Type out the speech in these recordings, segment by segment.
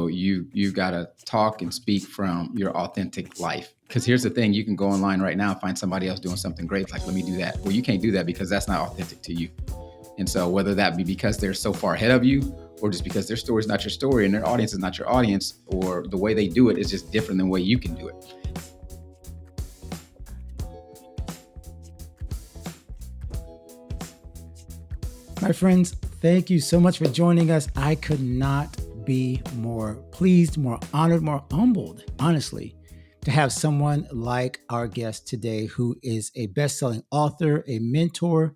you got to talk and speak from your authentic life. Because here's the thing, you can go online right now and find somebody else doing something great. It's like, let me do that. Well, you can't do that because that's not authentic to you. And so whether that be because they're so far ahead of you, or just because their story is not your story and their audience is not your audience, or the way they do it is just different than the way you can do it. My friends, thank you so much for joining us. I could not be more pleased, more honored, more humbled, honestly, to have someone like our guest today who is a best-selling author, a mentor,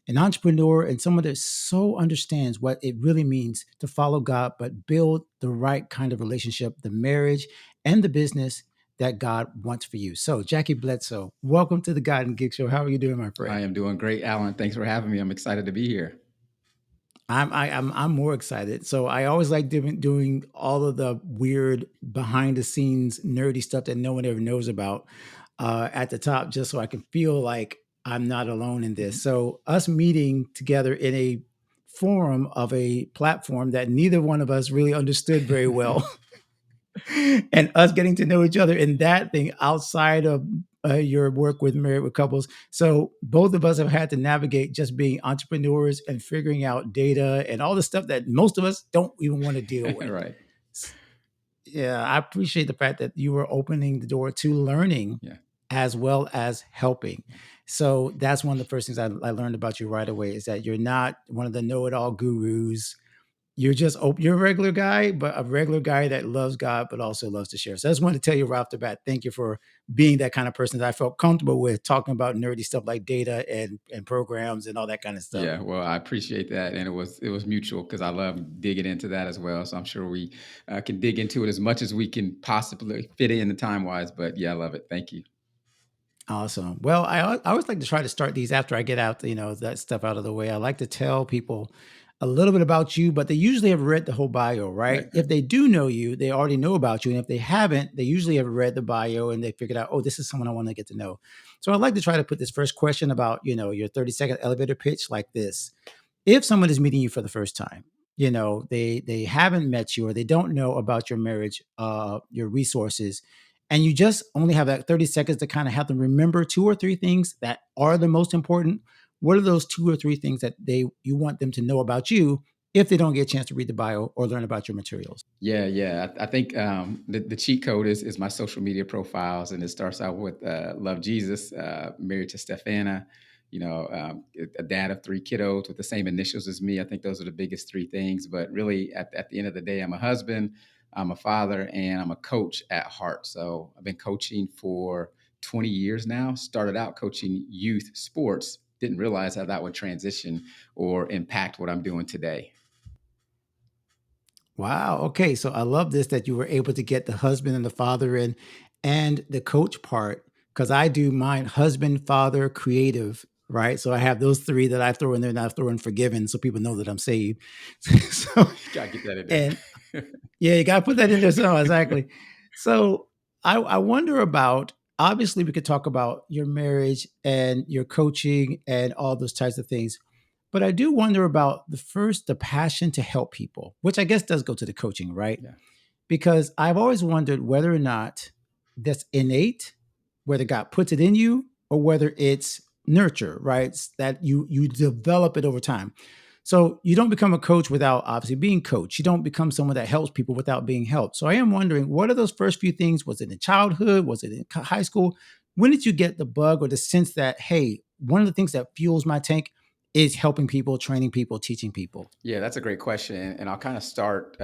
an entrepreneur, and someone that so understands what it really means to follow God, but build the right kind of relationship, the marriage and the business that God wants for you. So, Jackie Bledsoe, welcome to the God and Gig Show. How are you doing, my friend? I am doing great, Alan. Thanks for having me. I'm excited to be here. I'm more excited. So I always like doing all of the weird behind the scenes nerdy stuff that no one ever knows about at the top, just so I can feel like I'm not alone in this. So us meeting together in a forum of a platform that neither one of us really understood very well, and us getting to know each other in that thing outside of your work with married with couples. So both of us have had to navigate just being entrepreneurs and figuring out data and all the stuff that most of us don't even want to deal with. Right. Yeah, I appreciate the fact that you were opening the door to learning Yeah. as well as helping. So that's one of the first things I learned about you right away, is that you're not one of the know-it-all gurus. You're just you're a regular guy, but a regular guy that loves God, but also loves to share. So I just wanted to tell you right off the bat, thank you for being that kind of person that I felt comfortable with talking about nerdy stuff like data and programs and all that kind of stuff. Yeah, well, I appreciate that, and it was mutual because I love digging into that as well. So I'm sure we can dig into it as much as we can possibly fit in the time wise. But yeah, I love it. Thank you. Awesome. Well, I always like to try to start these after I get out, that stuff out of the way. I like to tell people a little bit about you, but they usually have read the whole bio, right? Right. If they do know you, they already know about you. And if they haven't, they usually have read the bio and they figured out, oh, this is someone I want to get to know. So I'd like to try to put this first question about, your 30-second elevator pitch like this. If someone is meeting you for the first time, they haven't met you or they don't know about your marriage, your resources, and you just only have that 30 seconds to kind of have them remember two or three things that are the most important. What are those two or three things that you want them to know about you if they don't get a chance to read the bio or learn about your materials? Yeah. I think the cheat code is my social media profiles, and it starts out with love Jesus, married to Stefana, a dad of three kiddos with the same initials as me. I think those are the biggest three things. But really, at the end of the day, I'm a husband, I'm a father, and I'm a coach at heart. So I've been coaching for 20 years now. Started out coaching youth sports. Didn't realize how that would transition or impact what I'm doing today. Wow. Okay. So I love this that you were able to get the husband and the father in and the coach part, because I do mine husband, father, creative, right? So I have those three that I throw in there, and I throw in forgiven so people know that I'm saved. So, Gotta get that in and there. yeah, you got to put that in there. So exactly. So I wonder about, obviously, we could talk about your marriage and your coaching and all those types of things. But I do wonder about the passion to help people, which I guess does go to the coaching, right? Yeah. Because I've always wondered whether or not that's innate, whether God puts it in you, or whether it's nurture, right? It's that you develop it over time. So you don't become a coach without obviously being coached. You don't become someone that helps people without being helped. So I am wondering, what are those first few things? Was it in childhood? Was it in high school? When did you get the bug or the sense that, hey, one of the things that fuels my tank is helping people, training people, teaching people? Yeah, that's a great question. And I'll kind of start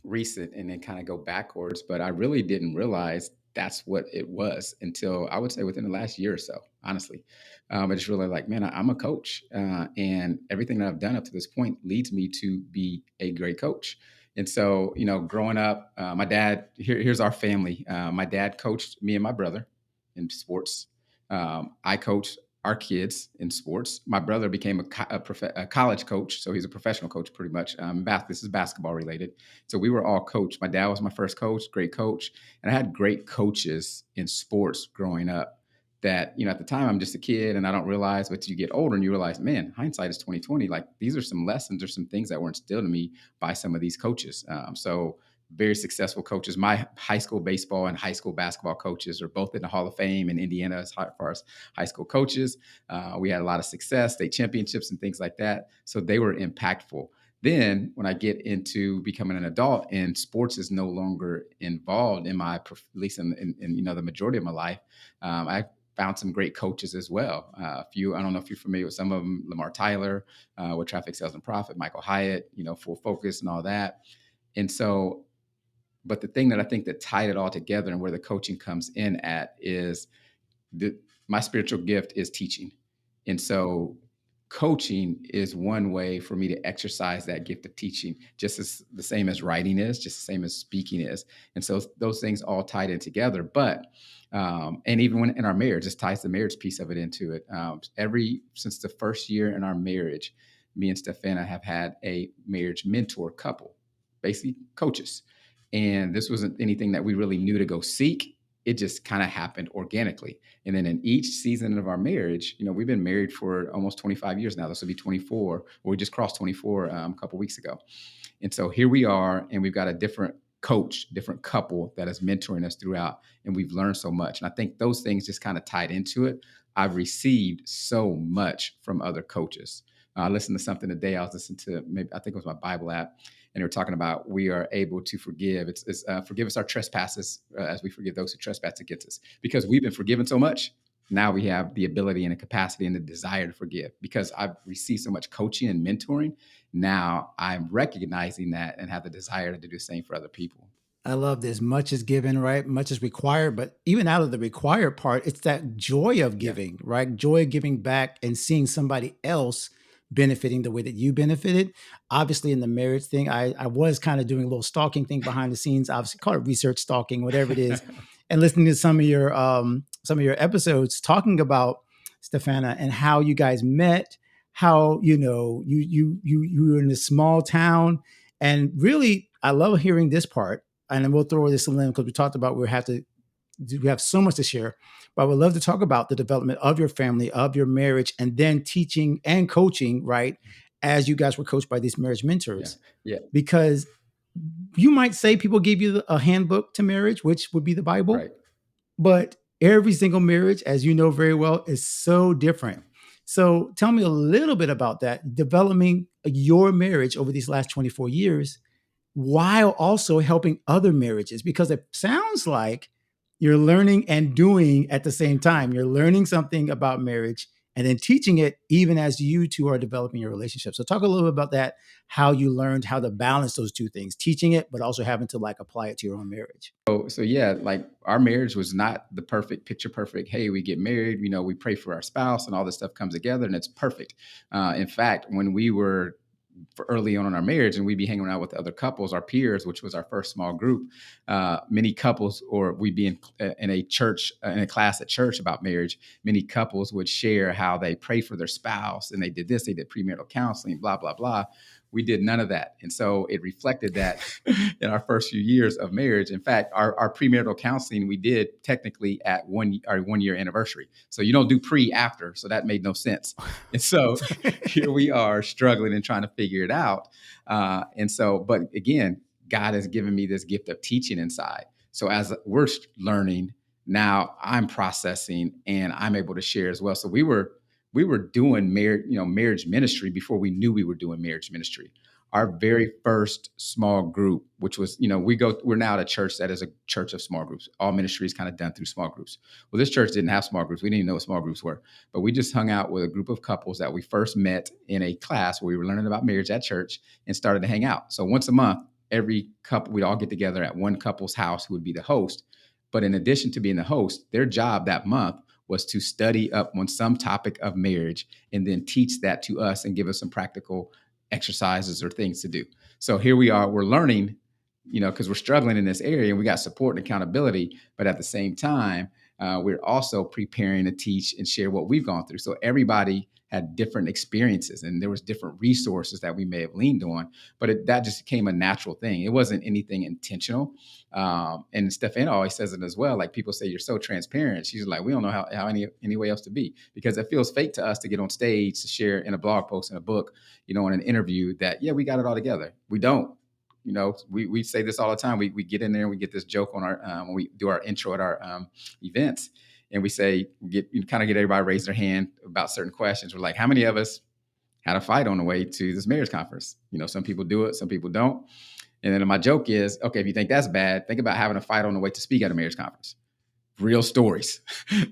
recent and then kind of go backwards. But I really didn't realize that's what it was until I would say within the last year or so, honestly. I just really like, man, I'm a coach. And everything that I've done up to this point leads me to be a great coach. And so, growing up, my dad, here's our family. My dad coached me and my brother in sports. I coached our kids in sports. My brother became a college coach, so he's a professional coach pretty much. This is basketball related. So we were all coached. My dad was my first coach, great coach, and I had great coaches in sports growing up. That at the time I'm just a kid and I don't realize, but you get older and you realize, man, hindsight is 2020. Like these are some lessons or some things that were instilled in me by some of these coaches. So very successful coaches. My high school baseball and high school basketball coaches are both in the Hall of Fame in Indiana as far as high school coaches. We had a lot of success, state championships, and things like that. So they were impactful. Then, when I get into becoming an adult and sports is no longer involved in my, at least in the majority of my life, I found some great coaches as well. A few, I don't know if you're familiar with some of them, Lamar Tyler, with Traffic Sales and Profit, Michael Hyatt, Full Focus and all that. And so, but the thing that I think that tied it all together and where the coaching comes in at is my spiritual gift is teaching. And so coaching is one way for me to exercise that gift of teaching, just as the same as writing is, just the same as speaking is. And so those things all tied in together. But and even when in our marriage, this ties the marriage piece of it into it. Since the first year in our marriage, me and Stefana have had a marriage mentor couple, basically coaches. And this wasn't anything that we really knew to go seek. It just kind of happened organically. And then in each season of our marriage, we've been married for almost 25 years now. This will be 24, or we just crossed 24 a couple weeks ago. And so here we are, and we've got a different coach, different couple that is mentoring us throughout, and we've learned so much. And I think those things just kind of tied into it. I've received so much from other coaches. I listened to something today. I was listening to, maybe I think it was my Bible app, and they were talking about we are able to forgive. It's forgive us our trespasses as we forgive those who trespass against us. Because we've been forgiven so much, now we have the ability and the capacity and the desire to forgive. Because I've received so much coaching and mentoring, now I'm recognizing that and have the desire to do the same for other people. I love this. Much is given, right? Much is required. But even out of the required part, it's that joy of Yeah, giving, right? Joy of giving back and seeing somebody else benefiting the way that you benefited. Obviously, in the marriage thing, I was kind of doing a little stalking thing behind the scenes. Obviously, call it research stalking, whatever it is, and listening to some of your episodes talking about Stefana and how you guys met, how you were in this small town, and really, I love hearing this part, and then we'll throw this in because we talked about we have so much to share. But I would love to talk about the development of your family, of your marriage, and then teaching and coaching, right? As you guys were coached by these marriage yeah, mentors, yeah. because you might say people gave you a handbook to marriage, which would be the Bible, Right. but every single marriage, as you know very well, is so different. So tell me a little bit about that, developing your marriage over these last 24 years while also helping other marriages, because it sounds like you're learning and doing at the same Yeah. time. You're learning something about marriage and then teaching it even as you two are developing your relationship. So talk a little bit about that, how you learned how to balance those two things, teaching it, but also having to like apply it to your own marriage. So yeah, like our marriage was not the perfect picture perfect. Hey, we get married, we pray for our spouse and all this stuff comes together and it's perfect. In fact, when we were for early on in our marriage and we'd be hanging out with other couples, our peers, which was our first small group, many couples, or we'd be in a church, in a class at church about marriage, many couples would share how they pray for their spouse and they did this, they did premarital counseling, blah, blah, blah. We did none of that. And so it reflected that in our first few years of marriage. In fact, our premarital counseling we did technically at our 1 year anniversary. So you don't do pre after. So that made no sense. And so here we are struggling and trying to figure it out. But again, God has given me this gift of teaching inside. So as we're learning, now I'm processing and I'm able to share as well. So we were doing marriage ministry before we knew we were doing marriage ministry. Our very first small group, which was, we're now at a church that is a church of small groups. All ministry is kind of done through small groups. Well, this church didn't have small groups. We didn't even know what small groups were, but we just hung out with a group of couples that we first met in a class where we were learning about marriage at church and started to hang out. So once a month, every couple, we'd all get together at one couple's house who would be the host. But in addition to being the host, their job that month was to study up on some topic of marriage and then teach that to us and give us some practical exercises or things to do. So here we are, we're learning, because we're struggling in this area and we got support and accountability, but at the same time, we're also preparing to teach and share what we've gone through. So everybody had different experiences and there was different resources that we may have leaned on, but that just became a natural thing. It wasn't anything intentional. And Stefana always says it as well. Like people say, you're so transparent. She's like, we don't know how any way else to be, because it feels fake to us to get on stage to share in a blog post, in a book, in an interview that, yeah, we got it all together. We don't. we say this all the time. We get in there and we get this joke on our when we do our intro at our events, and we say kind of get everybody raise their hand about certain questions. We're like, how many of us had a fight on the way to this marriage conference? Some people do it, some people don't. And then my joke is, okay, if you think that's bad, think about having a fight on the way to speak at a marriage conference. Real stories.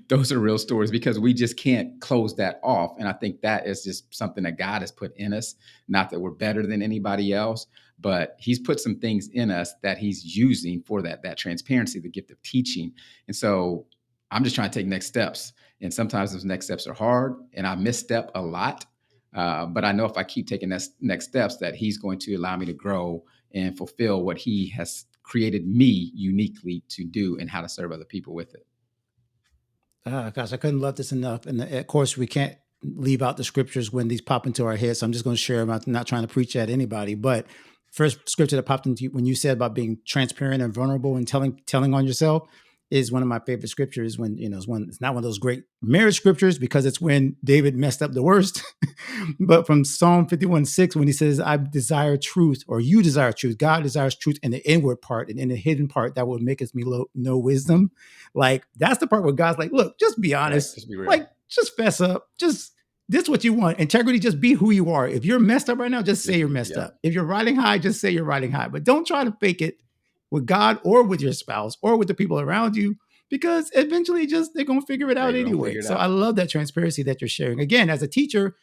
Those are real stories, because we just can't close that off. And I think that is just something that God has put in us. Not that we're better than anybody else, but he's put some things in us that he's using for that transparency, the gift of teaching. And so I'm just trying to take next steps. And sometimes those next steps are hard, and I misstep a lot. But I know if I keep taking next steps, that he's going to allow me to grow and fulfill what he has created me uniquely to do, and how to serve other people with it. Gosh, I couldn't love this enough. And of course, we can't leave out the scriptures when these pop into our heads. So I'm just going to share them. I'm not trying to preach at anybody. But first scripture that popped into you when you said about being transparent and vulnerable and telling on yourself is one of my favorite scriptures. When it's not one of those great marriage scriptures, because it's when David messed up the worst. But from Psalm 51:6, when he says, I desire truth, or you desire truth, God desires truth in the inward part, and in the hidden part that will make us know wisdom. Like, that's the part where God's like, look, just be Right? honest. Just be real. Like, just fess up. Just this what you want. Integrity, just be who you are. If you're messed up right now, just say you're messed up. If you're riding high, just say you're riding high. But don't try to fake it with God or with your spouse or with the people around you, because eventually they're going to figure it out anyway. So I love that transparency that you're sharing. Again, as a teacher,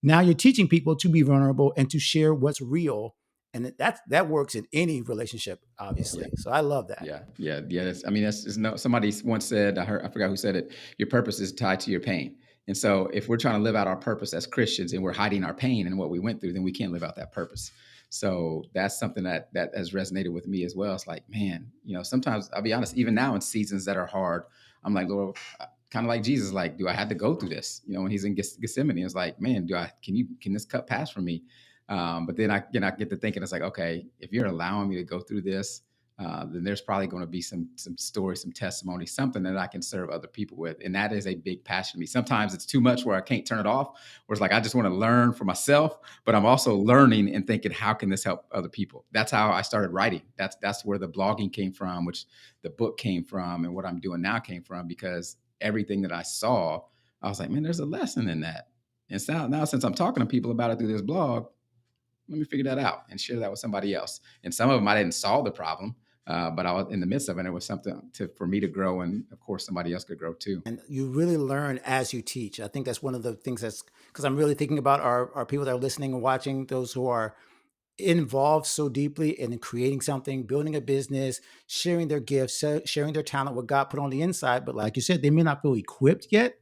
now you're teaching people to be vulnerable and to share what's real. And that works in any relationship, obviously. Yeah. So I love that. Yeah. That's no. Somebody once said, I forgot who said it. Your purpose is tied to your pain. And so, if we're trying to live out our purpose as Christians and we're hiding our pain and what we went through, then we can't live out that purpose. So that's something that has resonated with me as well. It's like, man, sometimes I'll be honest, even now in seasons that are hard, I'm like, Lord, kind of like Jesus, like, do I have to go through this? When he's in Gethsemane, it's like, man, can this cup pass from me? But then I get to thinking, it's like, okay, if you're allowing me to go through this, then there's probably going to be some stories, some testimony, something that I can serve other people with. And that is a big passion to me. Sometimes it's too much where I can't turn it off, where it's like, I just want to learn for myself, but I'm also learning and thinking, how can this help other people? That's how I started writing. That's where the blogging came from, which the book came from, and what I'm doing now came from, because everything that I saw, I was like, man, there's a lesson in that. And so now since I'm talking to people about it through this blog, let me figure that out and share that with somebody else. And some of them I didn't solve the problem, but I was in the midst of it. It was something for me to grow, and of course somebody else could grow too. And you really learn as you teach. I think that's one of the things because I'm really thinking about our people that are listening and watching, those who are involved so deeply in creating something, building a business, sharing their gifts, sharing their talent, what God put on the inside. But like you said, they may not feel equipped yet.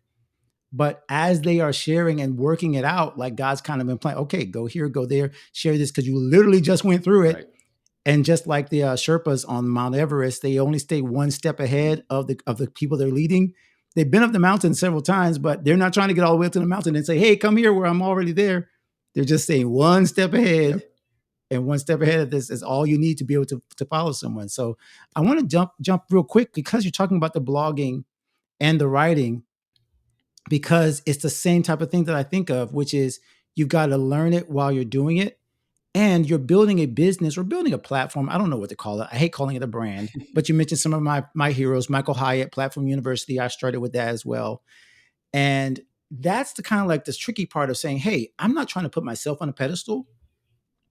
But as they are sharing and working it out, like God's kind of been playing, okay, go here, go there, share this, because you literally just went through it. Right. And just like the Sherpas on Mount Everest, they only stay one step ahead of the people they're leading. They've been up the mountain several times, but they're not trying to get all the way up to the mountain and say, hey, come here where I'm already there. They're just saying one step ahead. Yep. And one step ahead of this is all you need to be able to follow someone. So I want to jump real quick, because you're talking about the blogging and the writing, because it's the same type of thing that I think of, which is you've got to learn it while you're doing it. And you're building a business or building a platform. I don't know what to call it. I hate calling it a brand, but you mentioned some of my heroes, Michael Hyatt, Platform University. I started with that as well. And that's the kind of like this tricky part of saying, hey, I'm not trying to put myself on a pedestal,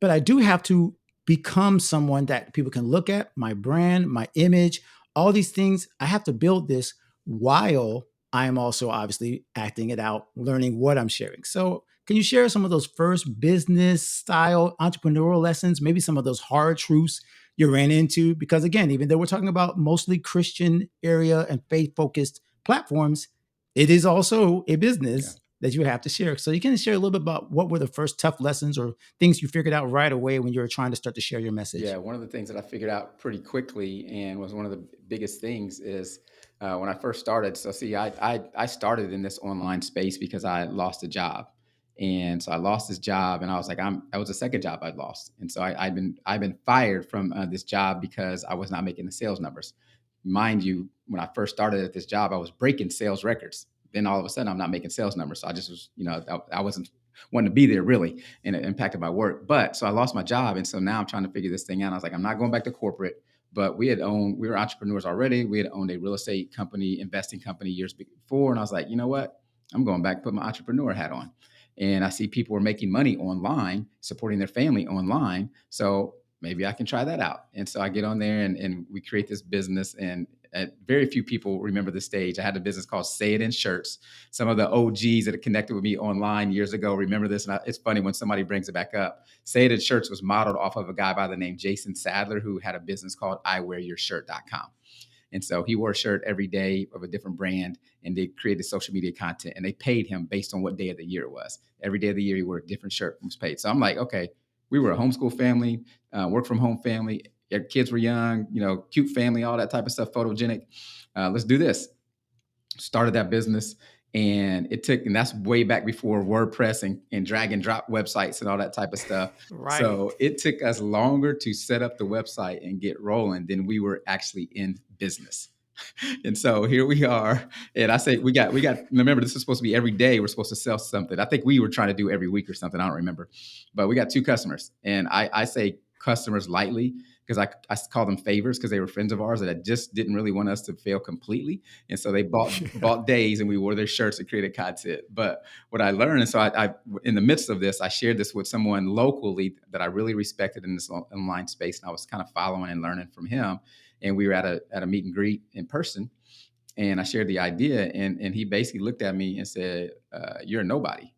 but I do have to become someone that people can look at, my brand, my image, all these things. I have to build this while I'm also obviously acting it out, learning what I'm sharing. So can you share some of those first business style entrepreneurial lessons, maybe some of those hard truths you ran into? Because again, even though we're talking about mostly Christian area and faith focused platforms, it is also a business that you have to share. So you can share a little bit about what were the first tough lessons or things you figured out right away when you were trying to start to share your message. Yeah, one of the things that I figured out pretty quickly, and was one of the biggest things, is when I first started. So see, I started in this online space because I lost a job. And so I lost this job, and I was like, that was the second job I'd lost. And so I've been fired from this job because I was not making the sales numbers. Mind you, when I first started at this job, I was breaking sales records. Then all of a sudden, I'm not making sales numbers. So I just was, I wasn't wanting to be there really, and it impacted my work. But so I lost my job, and so now I'm trying to figure this thing out. I was like, I'm not going back to corporate. But we were entrepreneurs already. We had owned a real estate company, investing company years before, and I was like, you know what? I'm going back, put my entrepreneur hat on. And I see people are making money online, supporting their family online. So maybe I can try that out. And so I get on there and we create this business. And very few people remember the stage. I had a business called Say It in Shirts. Some of the OGs that connected with me online years ago remember this. And it's funny when somebody brings it back up. Say It in Shirts was modeled off of a guy by the name Jason Sadler, who had a business called iwearyourshirt.com. And so he wore a shirt every day of a different brand, and they created social media content, and they paid him based on what day of the year it was. Every day of the year, he wore a different shirt and was paid. So I'm like, okay, we were a homeschool family, work from home family. Our kids were young, cute family, all that type of stuff, photogenic. Let's do this. Started that business. And that's way back before WordPress and drag and drop websites and all that type of stuff. Right. So it took us longer to set up the website and get rolling than we were actually in business. And so here we are. And I say, remember, this is supposed to be every day. We're supposed to sell something. I think we were trying to do every week or something. I don't remember. But we got 2 customers. And I say customers lightly because I call them favors because they were friends of ours that just didn't really want us to fail completely. And so they bought days and we wore their shirts and created content. But what I learned, and so I in the midst of this, I shared this with someone locally that I really respected in this online space. And I was kind of following and learning from him. And we were at a meet and greet in person, and I shared the idea, and he basically looked at me and said, "You're a nobody."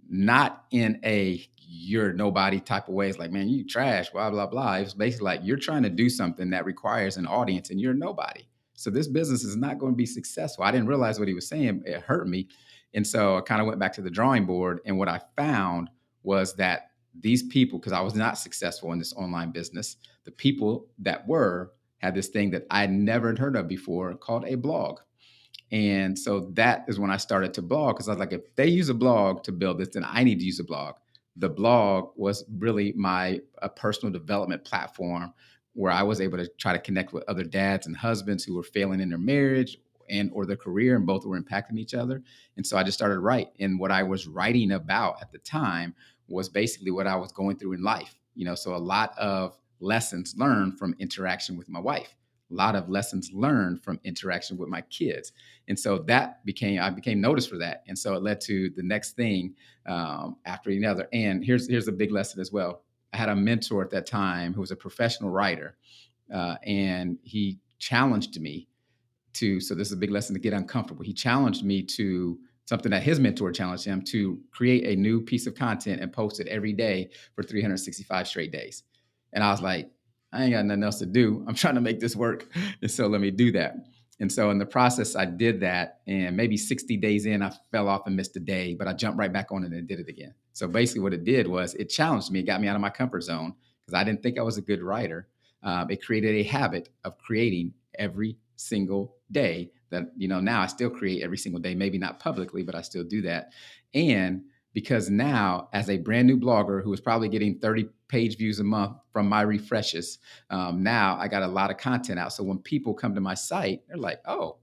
Not in a you're nobody type of way. It's like, man, you trash, blah, blah, blah. It was basically like you're trying to do something that requires an audience and you're nobody. So this business is not going to be successful. I didn't realize what he was saying. It hurt me. And so I kind of went back to the drawing board. And what I found was that these people, because I was not successful in this online business, the people that were had this thing that I never heard of before called a blog. And so that is when I started to blog because I was like, if they use a blog to build this, then I need to use a blog. The blog was really my a personal development platform where I was able to try to connect with other dads and husbands who were failing in their marriage and or their career, and both were impacting each other. And so I just started to write. And what I was writing about at the time was basically what I was going through in life. So a lot of lessons learned from interaction with my wife, a lot of lessons learned from interaction with my kids. And so I became noticed for that. And so it led to the next thing after another. And here's a big lesson as well. I had a mentor at that time who was a professional writer, and he challenged me so this is a big lesson to get uncomfortable. He challenged me to something that his mentor challenged him to create a new piece of content and post it every day for 365 straight days. And I was like, I ain't got nothing else to do. I'm trying to make this work. And so let me do that. And so in the process, I did that. And maybe 60 days in, I fell off and missed a day, but I jumped right back on it and did it again. So basically, what it did was it challenged me. It got me out of my comfort zone because I didn't think I was a good writer. It created a habit of creating every single day that, now I still create every single day, maybe not publicly, but I still do that. And because now, as a brand new blogger who is probably getting 30 page views a month from my refreshes, now I got a lot of content out. So when people come to my site, they're like, oh,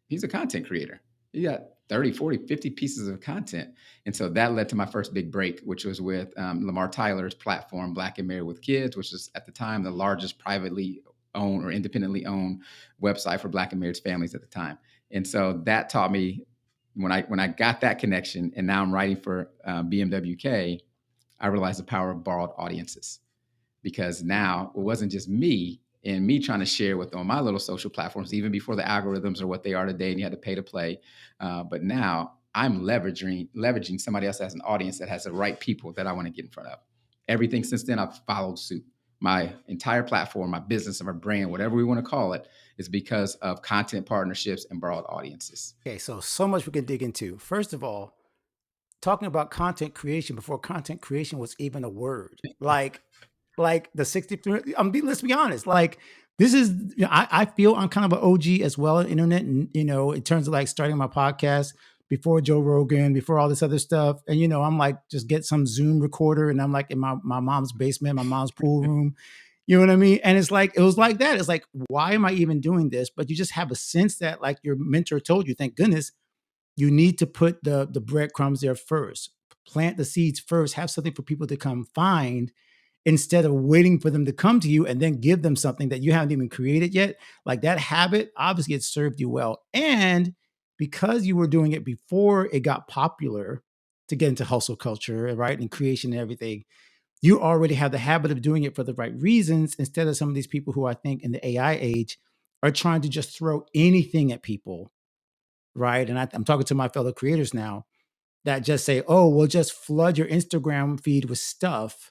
he's a content creator. He got 30, 40, 50 pieces of content. And so that led to my first big break, which was with Lamar Tyler's platform, Black and Married with Kids, which was at the time the largest privately owned or independently owned website for Black and married families at the time. And so that taught me when I got that connection, and now I'm writing for BMWK, I realized the power of borrowed audiences, because now it wasn't just me and me trying to share with on my little social platforms, even before the algorithms are what they are today and you had to pay to play. But now I'm leveraging somebody else as an audience that has the right people that I want to get in front of. Everything since then, I've followed suit. My entire platform, my business, and my brand, whatever we want to call it, is because of content partnerships and borrowed audiences. Okay, so much we can dig into. First of all, talking about content creation before content creation was even a word. Like the 63, let's be honest, like this is, I feel I'm kind of an OG as well on the internet, and in terms of like starting my podcast before Joe Rogan, before all this other stuff. And I'm like, just get some Zoom recorder and I'm like in my mom's basement, my mom's pool room. You know what I mean? And it's like, it was like that. It's like, why am I even doing this? But you just have a sense that, like your mentor told you, thank goodness, you need to put the breadcrumbs there first. plant the seeds first, have something for people to come find instead of waiting for them to come to you and then give them something that you haven't even created yet. Like that habit, obviously, it served you well. And because you were doing it before it got popular to get into hustle culture, right? And creation and everything, you already have the habit of doing it for the right reasons instead of some of these people who I think in the AI age are trying to just throw anything at people, right? And I'm talking to my fellow creators now that just say, oh, we'll just flood your Instagram feed with stuff,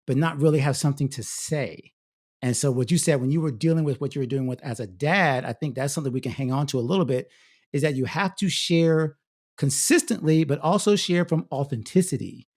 but not really have something to say. And so, what you said when you were dealing with what you were doing with as a dad, I think that's something we can hang on to a little bit is that you have to share consistently, but also share from authenticity.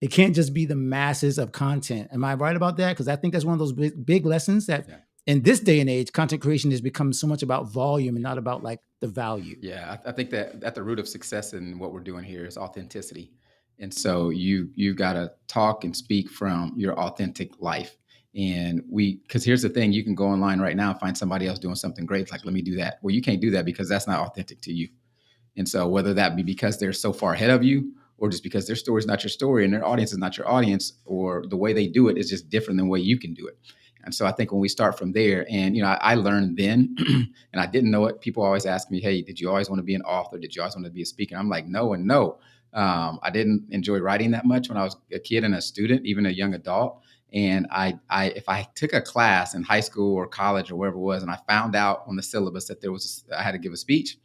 It can't just be the masses of content. Am I right about that? Because I think that's one of those big lessons that Yeah. in this day and age, content creation has become so much about volume and not about like the value. Yeah, I think that at the root of success in what we're doing here is authenticity, and so you've got to talk and speak from your authentic life. And because here's the thing, you can go online right now and find somebody else doing something great. It's like, let me do that. Well, you can't do that because that's not authentic to you. And so whether that be because they're so far ahead of you or just because their story is not your story and their audience is not your audience, or the way they do it is just different than the way you can do it. And so I think when we start from there, and I learned then, and I didn't know it. People always ask me, "Hey, did you always want to be an author? Did you always want to be a speaker?" I'm like, no and no. I didn't enjoy writing that much when I was a kid and a student, even a young adult. And if I took a class in high school or college or wherever it was, and I found out on the syllabus that I had to give a speech,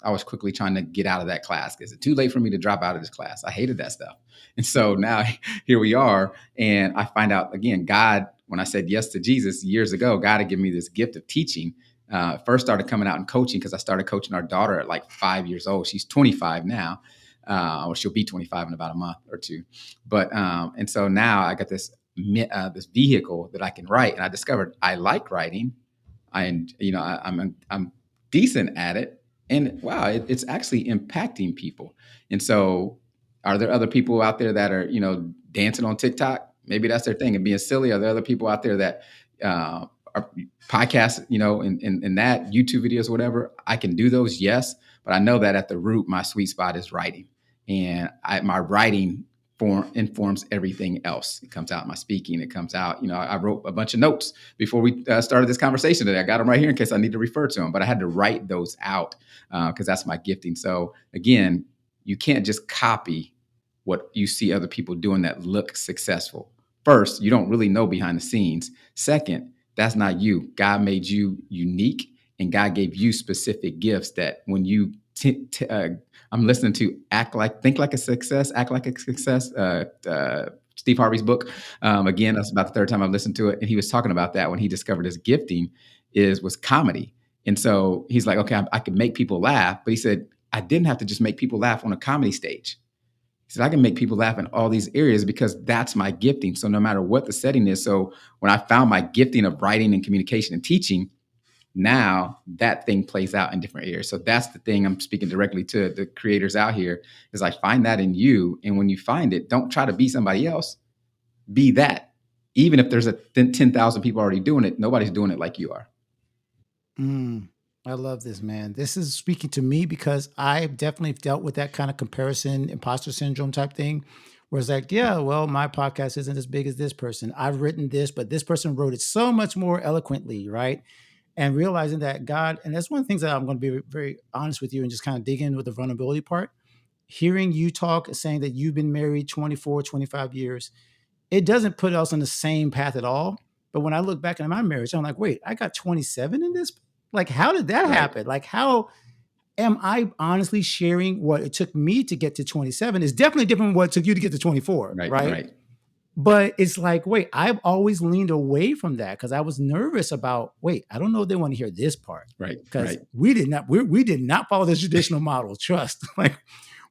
I was quickly trying to get out of that class. Is it too late for me to drop out of this class? I hated that stuff. And so now here we are. And I find out again, God, when I said yes to Jesus years ago, God had given me this gift of teaching. First started coming out and coaching because I started coaching our daughter at like 5 years old. She's 25 now, or she'll be 25 in about a month or two. But and so now I got this vehicle that I can write, and I discovered I like writing. I'm decent at it, and wow, it's actually impacting people. And so, are there other people out there that are dancing on TikTok? Maybe that's their thing and being silly. Are there other people out there that are podcasts, and that YouTube videos, whatever? I can do those, yes, but I know that at the root, my sweet spot is writing, and my writing informs everything else. It comes out in my speaking. It comes out. I wrote a bunch of notes before we started this conversation today. I got them right here in case I need to refer to them, but I had to write those out because that's my gifting. So again, you can't just copy what you see other people doing that look successful. First, you don't really know behind the scenes. Second, that's not you. God made you unique, and God gave you specific gifts that when you I'm listening to Think Like a Success, Act Like a Success, Steve Harvey's book. Again, that's about the third time I've listened to it. And he was talking about that when he discovered his gifting was comedy. And so he's like, okay, I can make people laugh. But he said, I didn't have to just make people laugh on a comedy stage. He said, I can make people laugh in all these areas because that's my gifting. So no matter what the setting is. So when I found my gifting of writing and communication and teaching, now that thing plays out in different areas. So that's the thing I'm speaking directly to the creators out here is like, find that in you. And when you find it, don't try to be somebody else. Be that. Even if there's 10,000 people already doing it, nobody's doing it like you are. Mm, I love this, man. This is speaking to me because I've definitely dealt with that kind of comparison, imposter syndrome type thing, where it's like, yeah, well, my podcast isn't as big as this person. I've written this, but this person wrote it so much more eloquently, right? And realizing that God, and that's one of the things that I'm going to be very honest with you and just kind of dig in with the vulnerability part. Hearing you talk, saying that you've been married 24, 25 years, it doesn't put us on the same path at all. But when I look back at my marriage, I'm like, wait, I got 27 in this? Like, how did that Right. happen? Like, how am I honestly sharing what it took me to get to 27 is definitely different from what it took you to get to 24, Right. right? Right. But it's like, wait, I've always leaned away from that because I was nervous about, wait, I don't know if they want to hear this part. Right. Because Right. we did not follow the traditional model. Trust. Like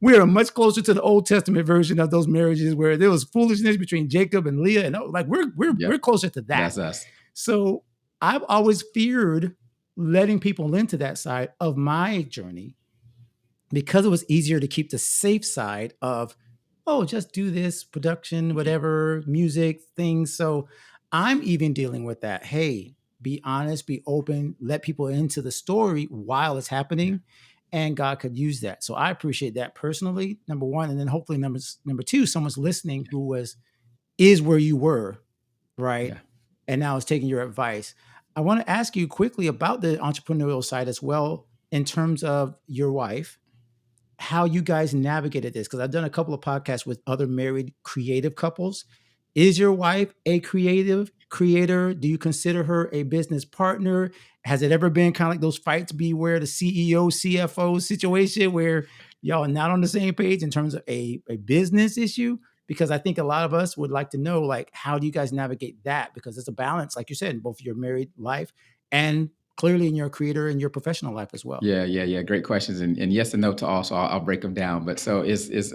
we are much closer to the Old Testament version of those marriages where there was foolishness between Jacob and Leah. And like we're Yep. closer to that. That's us. So I've always feared letting people into that side of my journey because it was easier to keep the safe side of, oh, just do this production, whatever, music, things. So I'm even dealing with that. Hey, be honest, be open, let people into the story while it's Yeah. happening. and God could use that. So I appreciate that personally, number one, and then hopefully number two, someone's listening who is where you were, right, Yeah. and now is taking your advice. I want to ask you quickly about the entrepreneurial side as well, in terms of your wife, how you guys navigated this, because I've done a couple of podcasts with other married creative couples. Is your wife a creative creator? Do you consider her a business partner? Has it ever been kind of like those fights beware the CEO, CFO situation where y'all are not on the same page in terms of a business issue? Because I think a lot of us would like to know, like, how do you guys navigate that? Because it's a balance, like you said, in both your married life and clearly in your creator and your professional life as well. Yeah. Great questions, and yes and no to all. So I'll break them down. But so is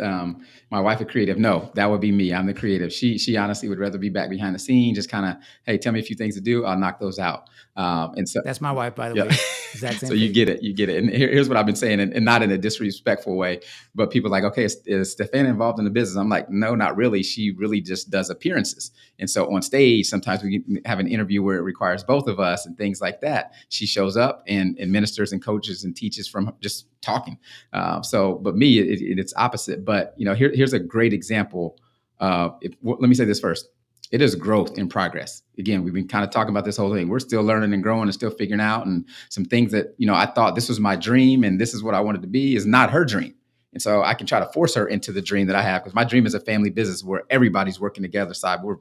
my wife a creative? No, that would be me. I'm the creative. She honestly would rather be back behind the scenes, just kind of, hey, tell me a few things to do. I'll knock those out. And so That's my wife, by the yeah. way. Exact So same you thing. get it. You get it. And here's what I've been saying, and not in a disrespectful way, but people are like, okay, is Stefan involved in the business? I'm like, no, not really. She really just does appearances. And so on stage, sometimes we have an interview where it requires both of us and things like that. She shows up and ministers and coaches and teaches from just talking. But me, it's opposite. But here's a great example. Let me say this first. It is growth in progress. Again, we've been kind of talking about this whole thing. We're still learning and growing and still figuring out. And some things that, I thought this was my dream and this is what I wanted to be is not her dream. And so I can try to force her into the dream that I have, because my dream is a family business where everybody's working together. Side, we're,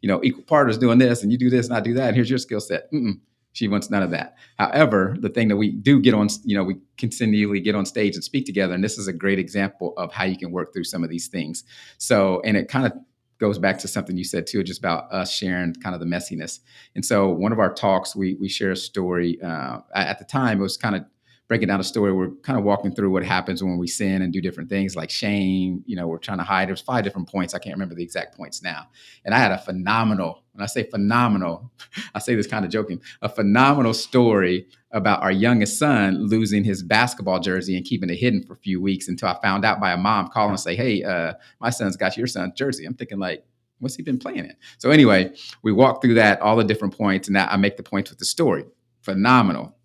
equal partners doing this, and you do this and I do that. And here's your skill set. She wants none of that. However, the thing that we do get on, we continually get on stage and speak together. And this is a great example of how you can work through some of these things. So, and it kind of goes back to something you said too, just about us sharing kind of the messiness. And so one of our talks, we share a story. At the time, it was kind of breaking down a story. We're kind of walking through what happens when we sin and do different things like shame. We're trying to hide. There's 5 different points. I can't remember the exact points now. And I had a phenomenal, when I say phenomenal, I say this kind of joking, a phenomenal story about our youngest son losing his basketball jersey and keeping it hidden for a few weeks, until I found out by a mom calling and say, hey, my son's got your son's jersey. I'm thinking, like, what's he been playing in? So anyway, we walk through that, all the different points, and I make the points with the story. Phenomenal.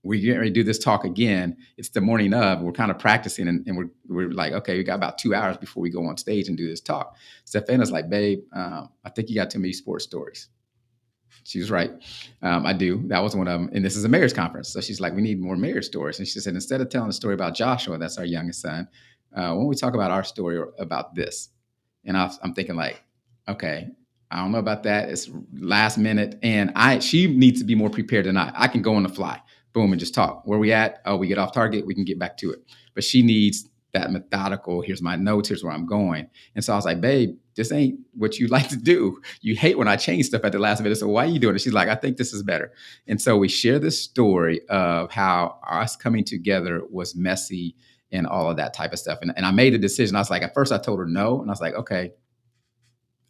We're getting ready to do this talk again. It's the morning of, we're kind of practicing, and we're like, okay, we got about 2 hours before we go on stage and do this talk. Stefana's like, babe, I think you got too many sports stories. She was right. I do. That was one of them. And this is a marriage conference. So she's like, we need more marriage stories. And she said, instead of telling a story about Joshua, that's our youngest son, why don't we talk about our story about this? And I'm thinking, like, okay, I don't know about that. It's last minute. And she needs to be more prepared than I. I can go on the fly, boom, and just talk. Where we at? Oh, we get off target. We can get back to it. But she needs that methodical, here's my notes, here's where I'm going. And so I was like, babe, this ain't what you like to do. You hate when I change stuff at the last minute. So why are you doing it? She's like, I think this is better. And so we share this story of how us coming together was messy and all of that type of stuff. And I made a decision. I was like, at first I told her no. And I was like, okay,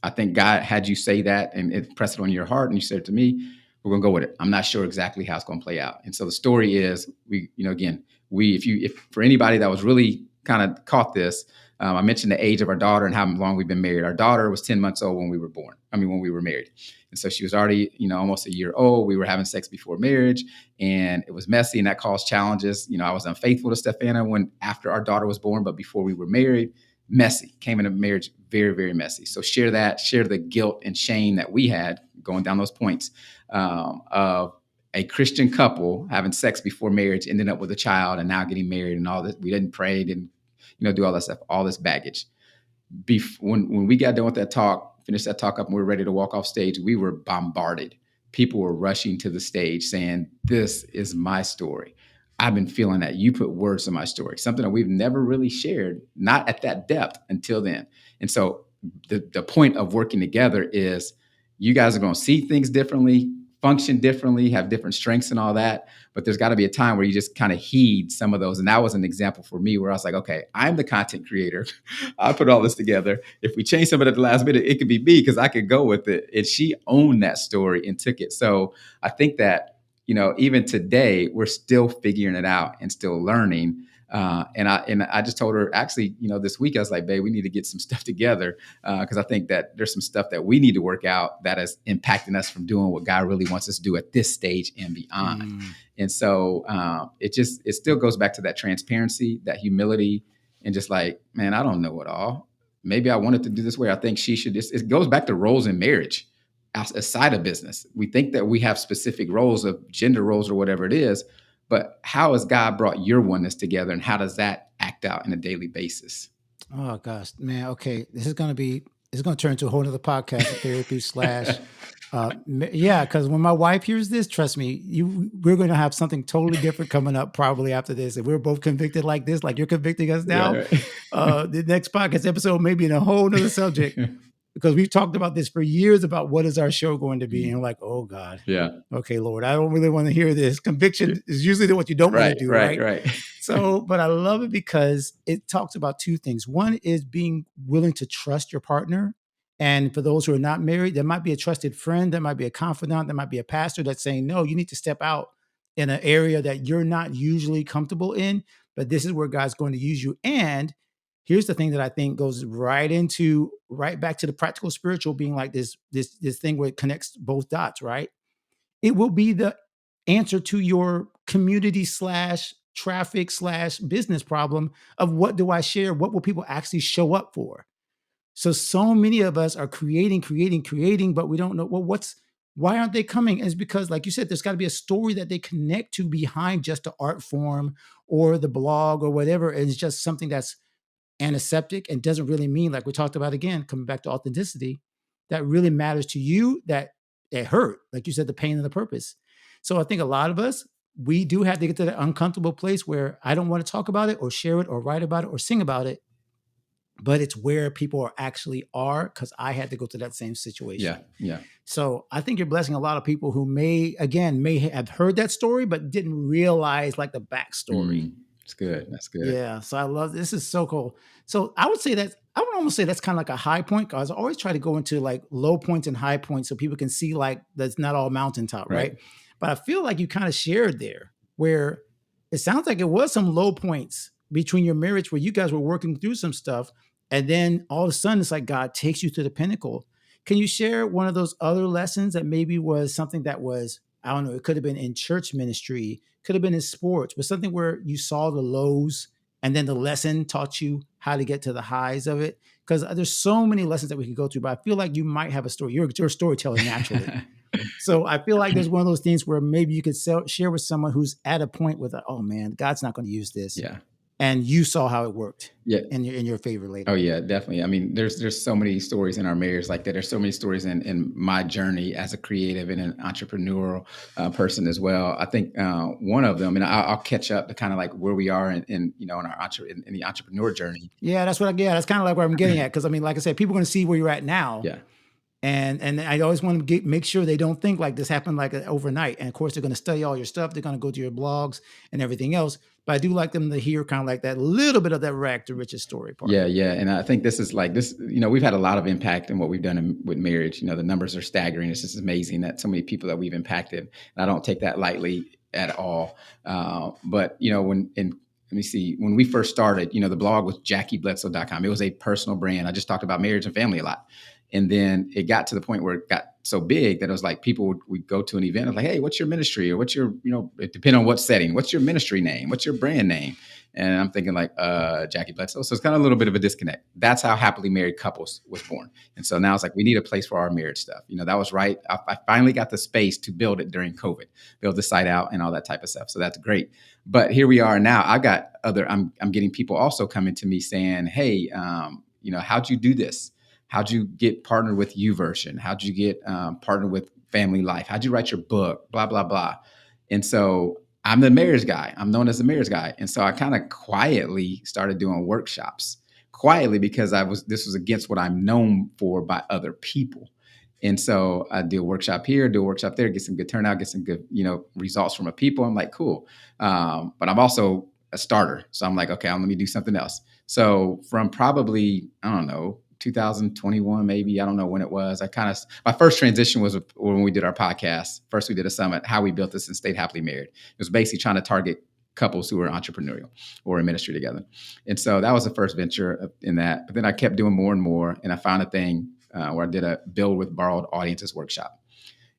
I think God had you say that and it pressed it on your heart. And you said it to me, we're going to go with it. I'm not sure exactly how it's going to play out. And so the story is, if for anybody that was really kind of caught this, I mentioned the age of our daughter and how long we've been married. Our daughter was 10 months old when we were born. When we were married. And so she was already, almost a year old. We were having sex before marriage, and it was messy, and that caused challenges. I was unfaithful to Stefana after our daughter was born, but before we were married, messy. Came into marriage very, very messy. So share the guilt and shame that we had going down those points of a Christian couple having sex before marriage, ending up with a child, and now getting married and all this. We didn't pray, didn't do all that stuff, all this baggage. When we got done with that talk, finished that talk up, and we were ready to walk off stage, we were bombarded. People were rushing to the stage saying, this is my story. I've been feeling that. You put words to my story, something that we've never really shared, not at that depth until then. And so the point of working together is you guys are going to see things differently, function differently, have different strengths and all that. But there's got to be a time where you just kind of heed some of those. And that was an example for me where I was like, okay, I'm the content creator. I put all this together. If we change something at the last minute, it could be me because I could go with it. And she owned that story and took it. So I think that, even today, we're still figuring it out and still learning. And I just told her actually, this week I was like, babe, we need to get some stuff together because I think that there's some stuff that we need to work out that is impacting us from doing what God really wants us to do at this stage and beyond. Mm. And so it still goes back to that transparency, that humility, and just like, man, I don't know it all. Maybe I wanted to do this way. I think she should. It goes back to roles in marriage, aside of business. We think that we have specific roles of gender roles or whatever it is, but how has God brought your oneness together, and how does that act out on a daily basis? Oh gosh, man. Okay, this is gonna turn into a whole nother podcast of therapy slash. Yeah, because when my wife hears this, trust me, we're going to have something totally different coming up probably after this. If we're both convicted like this, like you're convicting us now, Right, right. the next podcast episode may be in a whole nother subject because we've talked about this for years about what is our show going to be, and I'm like, oh God, Yeah. okay, Lord, I don't really want to hear this. Conviction is usually what you don't want to Right, do, right, right? right. So, but I love it because it talks about two things. One is being willing to trust your partner. And for those who are not married, there might be a trusted friend, there might be a confidant, there might be a pastor that's saying, no, you need to step out in an area that you're not usually comfortable in, but this is where God's going to use you. And here's the thing that I think goes right back to the practical spiritual being like this thing where it connects both dots, right? It will be the answer to your community slash traffic slash business problem of what do I share? What will people actually show up for? So many of us are creating, but we don't know, well, why aren't they coming? And it's because, like you said, there's got to be a story that they connect to behind just the art form or the blog or whatever. And it's just something that's antiseptic and doesn't really mean, like we talked about again, coming back to authenticity, that really matters to you, that it hurt, like you said, the pain and the purpose. So I think a lot of us, we do have to get to that uncomfortable place where I don't want to talk about it or share it or write about it or sing about it, but it's where people are because I had to go through that same Yeah, situation. yeah. So I think you're blessing a lot of people who may have heard that story, but didn't realize like the backstory. It's good. That's good. Yeah, so I love this. Is so cool. So I would almost say that's kind of like a high point because I always try to go into like low points and high points so people can see like that's not all mountaintop, Right. right? But I feel like you kind of shared there where it sounds like it was some low points between your marriage where you guys were working through some stuff, and then all of a sudden it's like God takes you to the pinnacle. Can you share one of those other lessons that maybe was something that was, I don't know, it could have been in church ministry, could have been in sports, but something where you saw the lows and then the lesson taught you how to get to the highs of it? Because there's so many lessons that we can go through, but I feel like you might have a story. You're a storyteller naturally. So I feel like there's one of those things where maybe you could share with someone who's at a point with, oh man, God's not going to use this. Yeah. And you saw how it worked Yeah. in your favor Oh later. yeah, definitely. I mean, there's so many stories in our marriage like that. There's so many stories in my journey as a creative and an entrepreneurial person as well. I think one of them, and I'll catch up to kind of like where we are in in the entrepreneur journey. Yeah, that's kind of like where I'm getting at. Cause I mean, like I said, people are going to see where you're at now. Yeah. And I always want to make sure they don't think like this happened like overnight. And of course, they're going to study all your stuff. They're going to go to your blogs and everything else. But I do like them to hear kind of like that little bit of that rag to riches story part. Yeah, yeah, and I think this is like this. We've had a lot of impact in what we've done with marriage. The numbers are staggering. It's just amazing that so many people that we've impacted. And I don't take that lightly at all. But let me see, when we first started, the blog was JackieBledsoe.com. It was a personal brand. I just talked about marriage and family a lot. And then it got to the point where it got so big that it was like people would go to an event and like, hey, what's your ministry? Or what's your, it depends on what setting. What's your ministry name? What's your brand name? And I'm thinking like, Jackie Bledsoe. So it's kind of a little bit of a disconnect. That's how Happily Married Couples was born. And so now it's like, we need a place for our marriage stuff. That was right. I finally got the space to build it during COVID, build the site out and all that type of stuff. So that's great. But here we are now. I'm getting people also coming to me saying, hey, how'd you do this? How'd you get partnered with YouVersion? How'd you get partnered with Family Life? How'd you write your book? Blah, blah, blah. And so I'm the marriage guy. I'm known as the marriage guy. And so I kind of quietly started doing workshops, quietly, because this was against what I'm known for by other people. And so I do a workshop here, do a workshop there, get some good turnout, get some good, results from a people. I'm like, cool. But I'm also a starter. So I'm like, okay, let me do something else. So from probably, I don't know, 2021, maybe, I don't know when it was. My first transition was when we did our podcast. First, we did a summit, how we built this and stayed happily married. It was basically trying to target couples who were entrepreneurial or in ministry together. And so that was the first venture in that. But then I kept doing more and more, and I found a thing where I did a build with borrowed audiences workshop.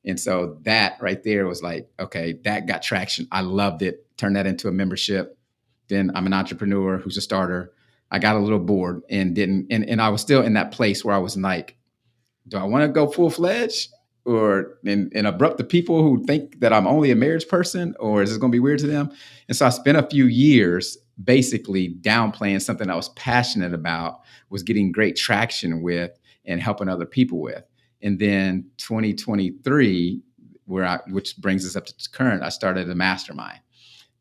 And so that right there was like, okay, that got traction. I loved it. Turned that into a membership. Then I'm an entrepreneur who's a starter. I got a little bored and didn't, and I was still in that place where I was like, do I want to go full fledged or and abrupt the people who think that I'm only a marriage person, or is this going to be weird to them? And so I spent a few years basically downplaying something I was passionate about, was getting great traction with, and helping other people with. And then 2023, which brings us up to current, I started a mastermind.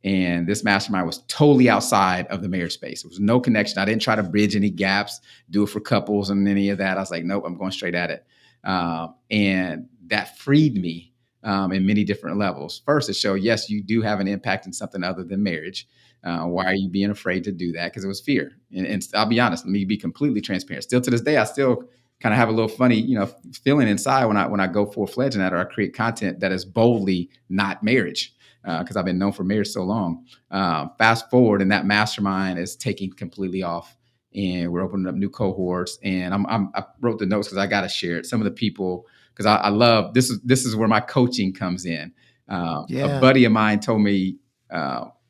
And this mastermind was totally outside of the marriage space. It was no connection. I didn't try to bridge any gaps, do it for couples and any of that. I was like, nope, I'm going straight at it. And that freed me in many different levels. First, to show, yes, you do have an impact in something other than marriage. Why are you being afraid to do that? Because it was fear. And I'll be honest, let me be completely transparent. Still to this day, I still kind of have a little funny, feeling inside when I go full fledged in that, or I create content that is boldly not marriage, because I've been known for marriage so long. Fast forward, and that mastermind is taking completely off, and we're opening up new cohorts. And I wrote the notes because I got to share it. Some of the people, because I love this. This is where my coaching comes in. A Yeah. buddy of mine told me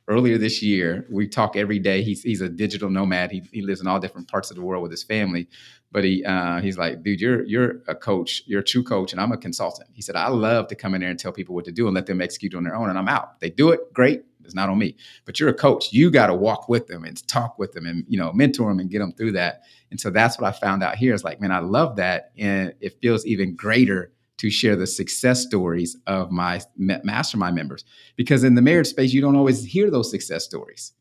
earlier this year. We talk every day. He's a digital nomad. He lives in all different parts of the world with his family. But he's like, dude, you're a coach. You're a true coach, and I'm a consultant. He said, I love to come in there and tell people what to do and let them execute on their own, and I'm out. They do it, great. It's not on me. But you're a coach. You got to walk with them and talk with them and mentor them and get them through that. And so that's what I found out here. Is like, man, I love that, and it feels even greater to share the success stories of my mastermind members, because in the marriage space, you don't always hear those success stories.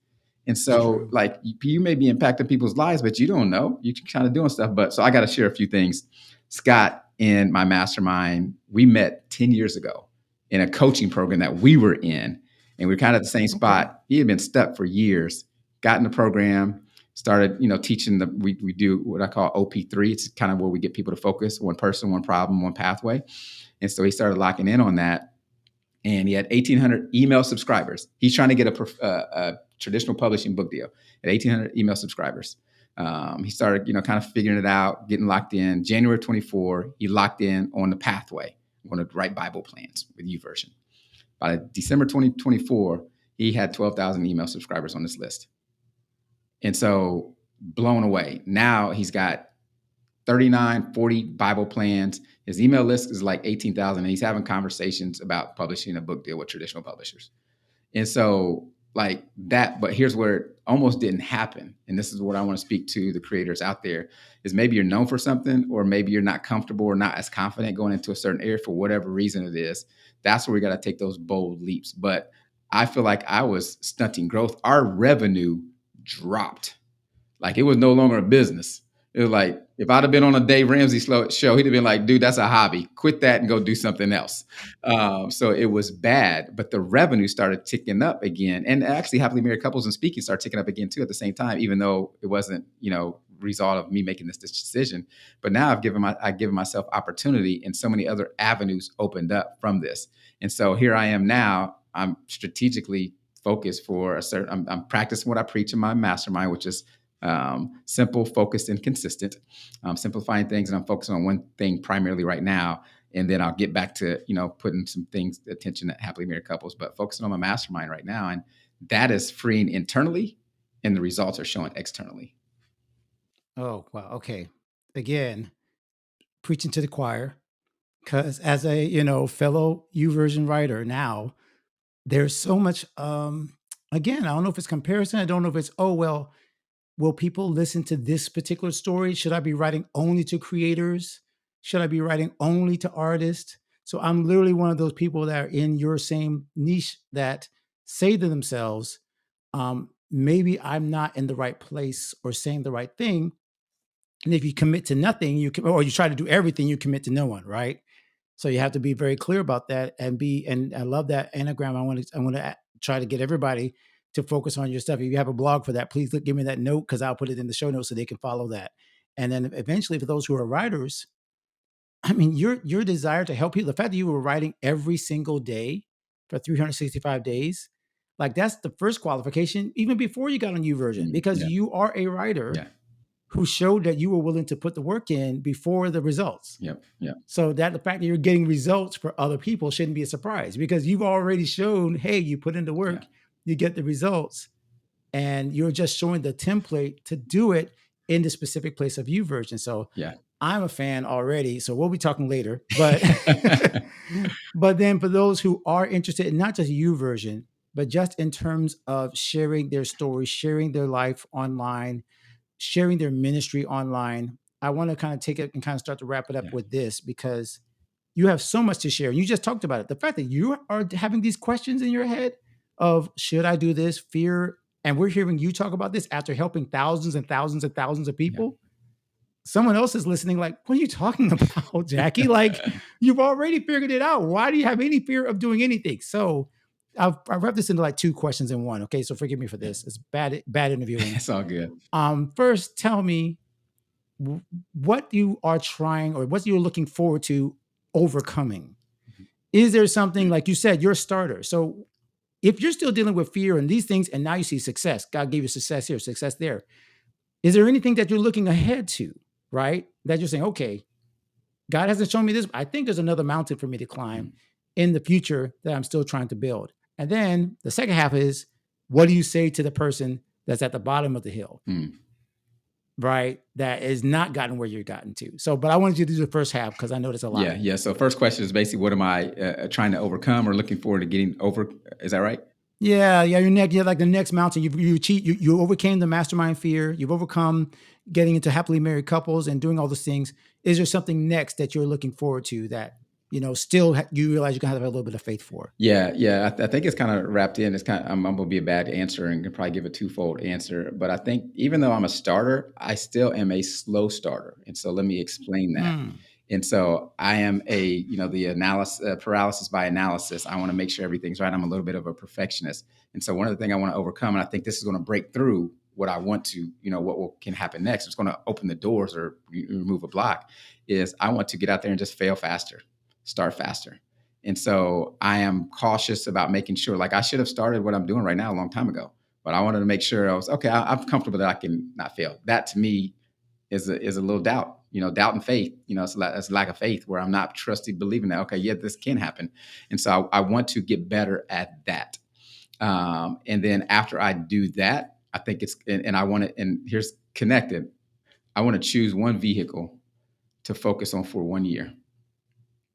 And It's so, true. like, you may be impacting people's lives, but you don't know. You're kind of doing stuff. But so I got to share a few things. Scott, in my mastermind, we met 10 years ago in a coaching program that we were in. And we are kind of at the same Okay. spot. He had been stuck for years, got in the program, started, teaching we do what I call OP3. It's kind of where we get people to focus: one person, one problem, one pathway. And so he started locking in on that. And he had 1,800 email subscribers. He's trying to get a traditional publishing book deal at 1,800 email subscribers. He started, kind of figuring it out, getting locked in. January 24, he locked in on the pathway. I'm going to write Bible plans with YouVersion. By December 2024, he had 12,000 email subscribers on this list. And so, blown away. Now he's got 39, 40 Bible plans. His email list is like 18,000, and he's having conversations about publishing a book deal with traditional publishers. And so, like that, but here's where it almost didn't happen. And this is what I want to speak to the creators out there: is maybe you're known for something, or maybe you're not comfortable or not as confident going into a certain area for whatever reason it is. That's where we got to take those bold leaps. But I feel like I was stunting growth. Our revenue dropped. Like, it was no longer a business. It was like, if I'd have been on a Dave Ramsey show, he'd have been like, dude, that's a hobby. Quit that and go do something else. So it was bad, but the revenue started ticking up again. And actually, happily married couples and speaking started ticking up again too at the same time, even though it wasn't, result of me making this decision. But now I've given myself opportunity, and so many other avenues opened up from this. And so here I am now. I'm strategically focused for a certain. I'm practicing what I preach in my mastermind, which is simple, focused, and consistent. Simplifying things, and I'm focusing on one thing primarily right now. And then I'll get back to putting some things attention at happily married couples, but focusing on my mastermind right now, and that is freeing internally, and the results are showing externally. Oh, wow. Okay. Again, preaching to the choir, because as a fellow YouVersion writer now, there's so much. Again, I don't know if it's comparison. I don't know if it's, oh well, will people listen to this particular story? Should I be writing only to creators? Should I be writing only to artists? So I'm literally one of those people that are in your same niche that say to themselves, maybe I'm not in the right place or saying the right thing. And if you commit to nothing, or you try to do everything, you commit to no one, right? So you have to be very clear about that, and I love that anagram. I want to try to get everybody to focus on your stuff. If you have a blog for that, please give me that note, because I'll put it in the show notes so they can follow that. And then eventually, for those who are writers, I mean, your desire to help people, the fact that you were writing every single day for 365 days, Like that's the first qualification, even before you got on YouVersion, because Yeah. you are a writer Yeah. who showed that you were willing to put the work in before the results. Yep. Yep. So that the fact that you're getting results for other people shouldn't be a surprise, because you've already shown, hey, you put in the Yeah. work, you get the results, and you're just showing the template to do it in the specific place of YouVersion. So Yeah. I'm a fan already. So we'll be talking later. But but then for those who are interested in not just YouVersion, but just in terms of sharing their story, sharing their life online, sharing their ministry online, I want to kind of take it and kind of start to wrap it up Yeah. with this, because you have so much to share. You just talked about it. The fact that you are having these questions in your head of should I do this, fear, and we're hearing you talk about this after helping thousands and thousands and thousands of Yeah. people. Someone else is listening, like, what are you talking about, Jackie? Like, you've already figured it out. Why do you have any fear of doing anything? So I've wrapped this into like two questions in one. Okay. So forgive me for Yeah. this. It's bad interviewing. It's all good. First, tell me what you are trying or what you're looking forward to overcoming. Is there something, like you said, you're a starter? So if you're still dealing with fear and these things, and now you see success, God gave you success here, success there. Is there anything that you're looking ahead to, right? That you're saying, okay, God hasn't shown me this. I think there's another mountain for me to climb Mm. in the future that I'm still trying to build. And then the second half is, what do you say to the person that's at the bottom of the hill, Mm. right? That is not gotten where you're gotten to. So, but I wanted you to do the first half because I know there's a lot. Yeah. Yeah. So first question is basically, what am I trying to overcome or looking forward to getting over? Is that right? Yeah, yeah. You're like the next mountain. You overcame the mastermind fear. You've overcome getting into happily married couples and doing all those things. Is there something next that you're looking forward to that still you realize you can have a little bit of faith for? Yeah, yeah. I think it's kind of wrapped in. It's kind of, I'm going to be a bad answer and can probably give a twofold answer. But I think even though I'm a starter, I still am a slow starter. And so let me explain that. Mm, And so I am the analysis, paralysis by analysis. I want to make sure everything's right. I'm a little bit of a perfectionist. And so one of the things I want to overcome, and I think this is going to break through what I want to, can happen next. It's going to open the doors or remove a block, is I want to get out there and just fail faster, start faster. And so I am cautious about making sure, like I should have started what I'm doing right now a long time ago, but I wanted to make sure I was, okay, I'm comfortable that I can not fail. That to me is a little doubt, doubt and faith, it's lack of faith where I'm not trusting, believing that, okay, yeah, this can happen. And so I want to get better at that. And then after I do that, I think and I want to, and here's connected. I want to choose one vehicle to focus on for 1 year,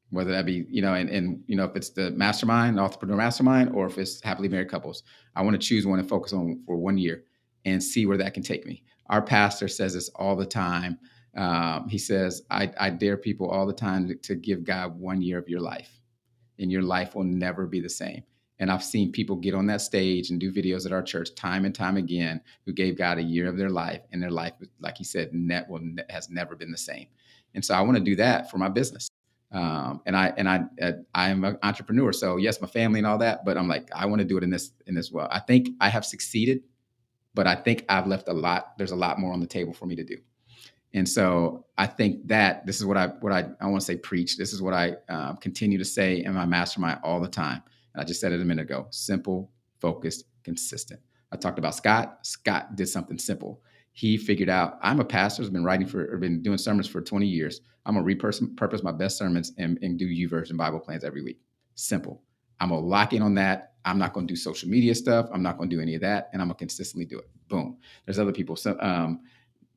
whether that be, if it's the mastermind, the entrepreneur mastermind, or if it's happily married couples. I want to choose one and focus on for 1 year and see where that can take me. Our pastor says this all the time. He says, I dare people all the time to give God 1 year of your life, and your life will never be the same. And I've seen people get on that stage and do videos at our church time and time again who gave God a year of their life, and their life, like he said, has never been the same. And so I want to do that for my business. I am an entrepreneur. So yes, my family and all that, but I'm like, I want to do it in this well. I think I have succeeded, but I think I've left a lot. There's a lot more on the table for me to do. And so I think that this is what I want to say, preach. This is what I continue to say in my mastermind all the time. And I just said it a minute ago: simple, focused, consistent. I talked about Scott. Scott did something simple. He figured out, I'm a pastor, has been been doing sermons for 20 years. I'm gonna repurpose my best sermons and do YouVersion Bible plans every week. Simple. I'm gonna lock in on that. I'm not gonna do social media stuff. I'm not gonna do any of that, and I'm gonna consistently do it. Boom. There's other people. So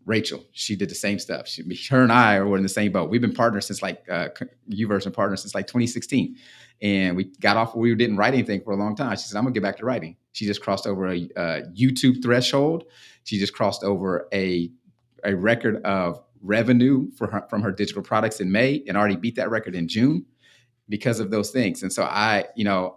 Rachel, she did the same stuff. Her and I were in the same boat. We've been partners since YouVersion partners since like 2016. And we got off, we didn't write anything for a long time. She said, I'm gonna get back to writing. She just crossed over a YouTube threshold. She just crossed over a record of revenue from her digital products in May and already beat that record in June because of those things. And so I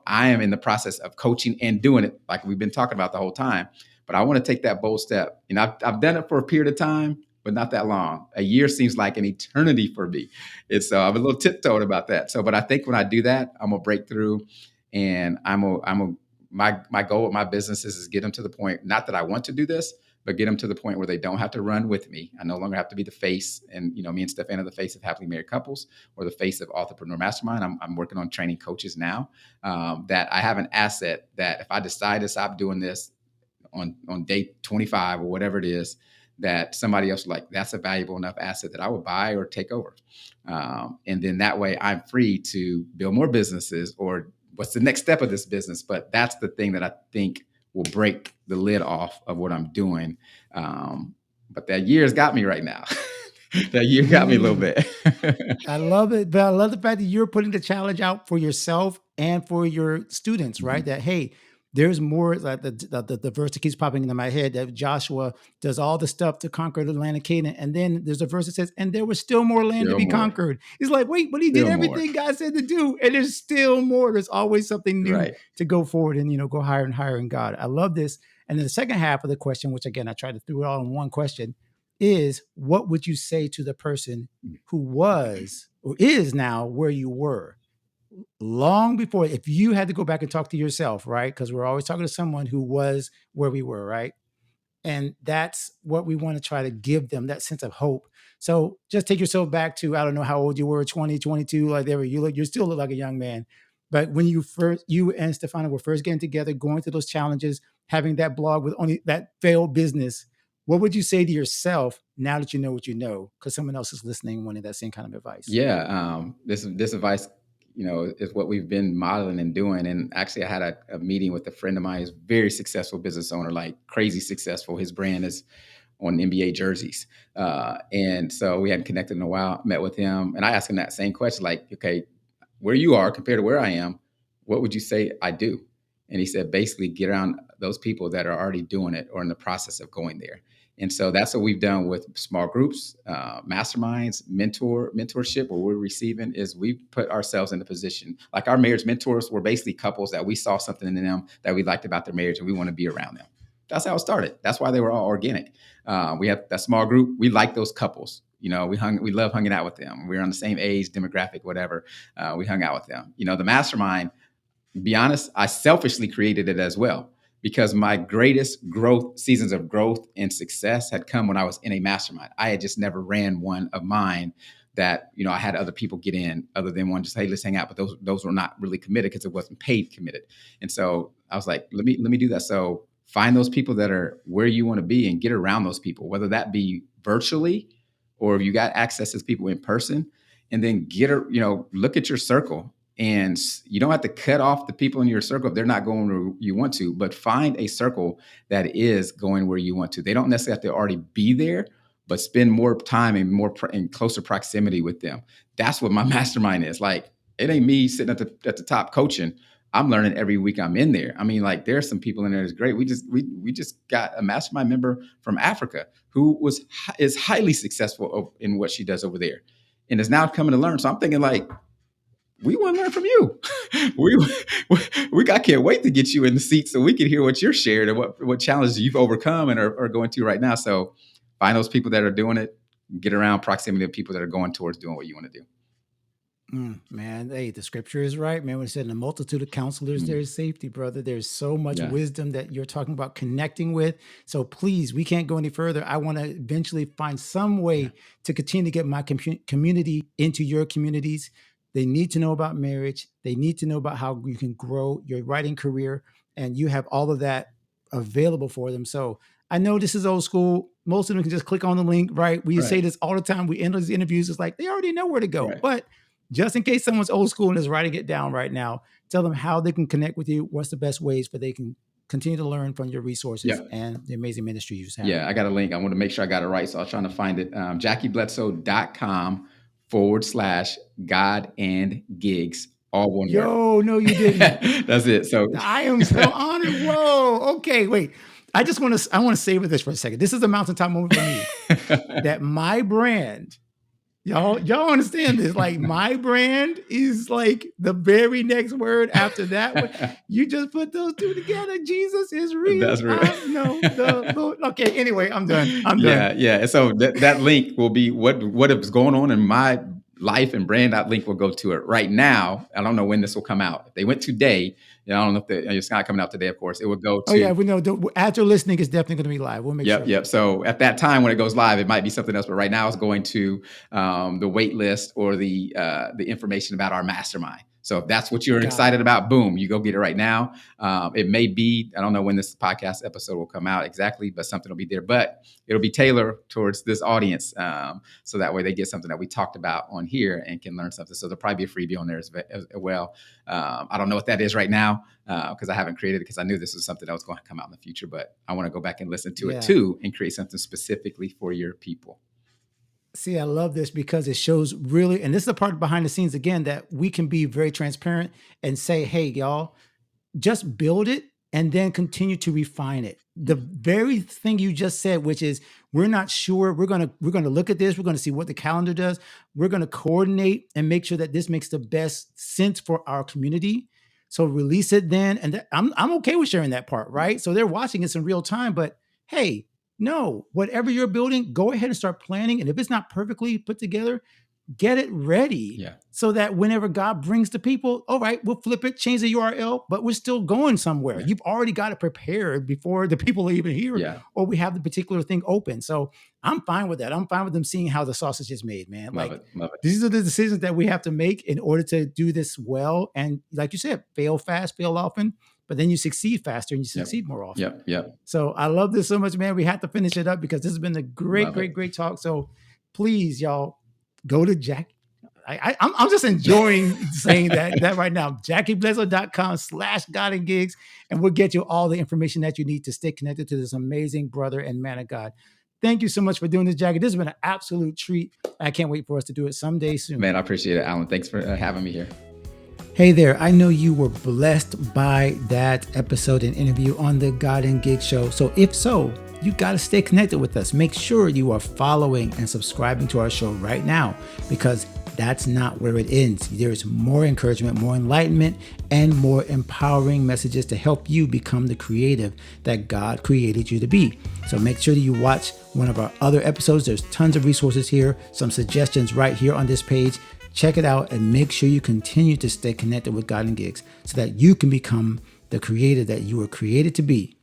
am in the process of coaching and doing it like we've been talking about the whole time. But I want to take that bold step. I've done it for a period of time, but not that long. A year seems like an eternity for me. And so I'm a little tiptoed about that. So, but I think when I do that, I'm gonna break through, and my goal with my business is get them to the point, not that I want to do this, but get them to the point where they don't have to run with me. I no longer have to be the face, and me and Stefan are the face of happily married couples or the face of Entrepreneur Mastermind. I'm working on training coaches now, that I have an asset that if I decide to stop doing this on day 25 or whatever it is, that somebody else like, that's a valuable enough asset that I would buy or take over. And then that way I'm free to build more businesses, or what's the next step of this business. But that's the thing that I think will break the lid off of what I'm doing. But that year's got me right now. That year got me a little Mm. bit. I love it, but I love the fact that you're putting the challenge out for yourself and for your students, right? Mhm. That hey, there's more. Like the verse that keeps popping into my head that Joshua does all the stuff to conquer the land of Canaan, and then there's a verse that says, "And there was still more land to Still be more, conquered." He's like, wait, but he did still more. everything God said to do, and there's still more. There's always something new Right. to go forward and go higher and higher in God. I love this. And then the second half of the question, which again I tried to throw it all in one question, is what would you say to the person who was or is now where you were long before, if you had to go back and talk to yourself, right? Because we're always talking to someone who was where we were, right? And that's what we want to try to give them, that sense of hope. So just take yourself back to, I don't know how old you were, 20, 22, like there, you still look like a young man. But when you and Stefano were first getting together, going through those challenges, having that blog with only that failed business, what would you say to yourself now that you know what you know? Because someone else is listening, wanting that same kind of advice. Yeah, this advice, is what we've been modeling and doing. And actually, I had a meeting with a friend of mine who's a very successful business owner, like crazy successful. His brand is on NBA jerseys, and so we hadn't connected in a while. Met with him, and I asked him that same question, like, okay, where you are compared to where I am, what would you say I do? And he said, basically, get around those people that are already doing it or in the process of going there. And so that's what we've done with small groups, masterminds, mentorship. What we're receiving is we put ourselves in a position, like our marriage mentors were basically couples that we saw something in them that we liked about their marriage and we want to be around them. That's how it started. That's why they were all organic. We have that small group. We like those couples. We love hanging out with them. We're on the same age, demographic, whatever. We hung out with them. The mastermind, be honest, I selfishly created it as well because my greatest growth seasons of growth and success had come when I was in a mastermind. I had just never ran one of mine that, I had other people get in other than one just, hey, let's hang out. But those were not really committed because it wasn't paid committed. And so I was like, let me do that. So find those people that are where you want to be and get around those people, whether that be virtually or if you got access to people in person, and then look at your circle. And you don't have to cut off the people in your circle if they're not going where you want to, but find a circle that is going where you want to. They don't necessarily have to already be there, but spend more time and in closer proximity with them. That's what my mastermind is. Like, it ain't me sitting at the top coaching. I'm learning every week I'm in there. I mean, like, there's some people in there that's great. We just got a mastermind member from Africa who is highly successful in what she does over there, and is now coming to learn. So I'm thinking, like, we want to learn from you. I can't wait to get you in the seat so we can hear what you're sharing and what challenges you've overcome and are going to right now. So find those people that are doing it, get around proximity of people that are going towards doing what you want to do. Man, hey, the scripture is right, man. When it said, in a multitude of counselors, there's safety, brother. There's so much Yeah. wisdom that you're talking about connecting with. So please, we can't go any further. I want to eventually find some way to continue to get my community into your communities. They need to know about marriage. They need to know about how you can grow your writing career, and you have all of that available for them. So I know this is old school. Most of them can just click on the link, right? We say Right. this all the time. We end these interviews. It's like they already know where to go. Right. But just in case someone's old school and is writing it down right now, tell them how they can connect with you. What's the best ways for they can continue to learn from your resources and the amazing ministry you have? Yeah, I got a link. I want to make sure I got it right. So I was trying to find it. JackieBledsoe.com/God and gigs. All one word. Yo, no, you didn't. That's it. So I am so honored. Whoa. Okay, wait. I want to savor this for a second. This is a mountaintop moment for me. That my brand, y'all understand this? Like, my brand is like the very next word after that one. You just put those two together. Jesus is real. That's real. Okay. Anyway, I'm done. Yeah. So that link will be what is going on in my life, and brand. That link will go to it right now. I don't know when this will come out. If they went today, I don't know if it's not coming out today, of course. It would go Oh yeah, to. we know. After listening, it's definitely going to be live. We'll make Yep, sure. yep. So at that time when it goes live, it might be something else, but right now it's going to the wait list or the information about our mastermind. So if that's what you're Got excited it. about, boom, you go get it right now. It may be, I don't know when this podcast episode will come out exactly, but something will be there. But it'll be tailored towards this audience, so that way they get something that we talked about on here and can learn something. So there'll probably be a freebie on there as well. I don't know what that is right now because I haven't created it because I knew this was something that was going to come out in the future. But I want to go back and listen to it Yeah. too and create something specifically for your people. See, I love this because it shows really, and this is the part behind the scenes again that we can be very transparent and say, hey, y'all, just build it and then continue to refine it. The very thing you just said, which is we're not sure. We're gonna look at this. We're gonna see what the calendar does. We're gonna coordinate and make sure that this makes the best sense for our community. So release it then, and I'm okay with sharing that part, right? So they're watching this in real time, but hey, no, whatever you're building, go ahead and start planning. And if it's not perfectly put together, get it ready Yeah. so that whenever God brings the people, all right, we'll flip it, change the URL, but we're still going somewhere. Yeah. You've already got it prepared before the people are even here, Yeah. or we have the particular thing open. So I'm fine with that. I'm fine with them seeing how the sausage is made, man. Love Like it. Love it. these are the decisions that we have to make in order to do this well. And like you said, fail fast, fail often, but then you succeed faster and you succeed more often. Yep. Yep. So I love this so much, man. We have to finish it up because this has been a great, Love it. great talk. So please, y'all, go to Jack. I'm just enjoying saying that right now. JackieBledsoe.com/God and Gigs, and we'll get you all the information that you need to stay connected to this amazing brother and man of God. Thank you so much for doing this, Jackie. This has been an absolute treat. I can't wait for us to do it someday soon. Man, I appreciate it, Alan. Thanks for having me here. Hey there, I know you were blessed by that episode and interview on the God and Gig Show. So if so, you got to stay connected with us. Make sure you are following and subscribing to our show right now, because that's not where it ends. There's more encouragement, more enlightenment, and more empowering messages to help you become the creative that God created you to be. So make sure that you watch one of our other episodes. There's tons of resources here, some suggestions right here on this page. Check it out and make sure you continue to stay connected with God and Gigs so that you can become the creator that you were created to be.